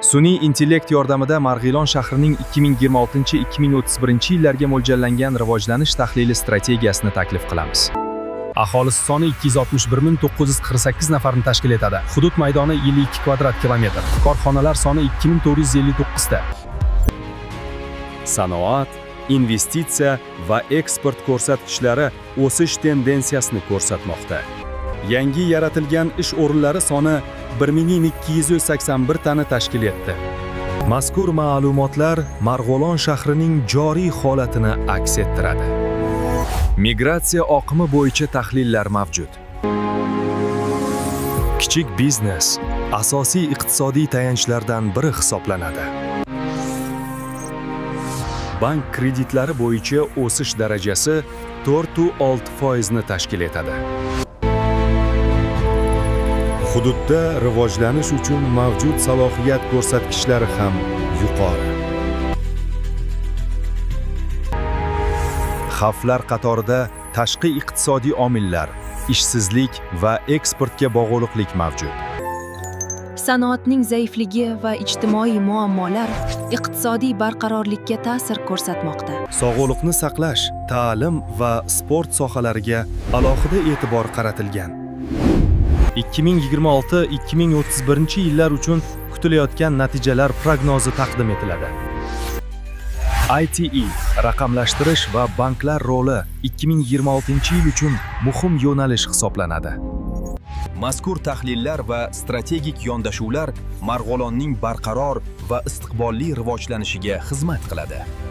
Sun'iy intellekt yordamida Marg'ilon shahrining 2026-2031 yillarga mo'ljallangan rivojlanish tahlili strategiyasini taklif qilamiz. Aholisi soni 261.948 nafarni tashkil etadi. Hudud maydoni 52 kvadrat kilometr. Korxonalar soni 2459 ta. Sanoat, investitsiya va eksport ko'rsatkichlari o'sish tendensiyasini ko'rsatmoqda. Yangi yaratilgan ish o'rinlari soni 1281 tani tashkil etdi. Mazkur ma'lumotlar Marg'ilon shahrining joriy holatini aks ettiradi. Migratsiya oqimi bo'yicha tahlillar mavjud. Kichik biznes asosiy iqtisodiy tayanchlardan biri hisoblanadi. Bank kreditlari bo'yicha o'sish darajasi 4-6% ni tashkil etadi. Hududda rivojlanish uchun mavjud salohiyat ko'rsatkichlari ham yuqori. Xavflar qatorida tashqi iqtisodiy omillar, ishsizlik va eksportga bog'liqlik mavjud. Sanoatning zaifligi va ijtimoiy muammolar iqtisodiy barqarorlikka ta'sir ko'rsatmoqda. Sog'liqni saqlash, ta'lim va sport sohalariga alohida e'tibor qaratilgan. 2026-2031 yillar uchun kutilayotgan natijalar prognozi taqdim etiladi. ITE raqamlashtirish va banklar roli 2026 yil uchun muhim yo'nalish hisoblanadi. Mazkur tahlillar va strategik yondashuvlar Marg'ilonning barqaror va istiqbolli rivojlanishiga xizmat qiladi.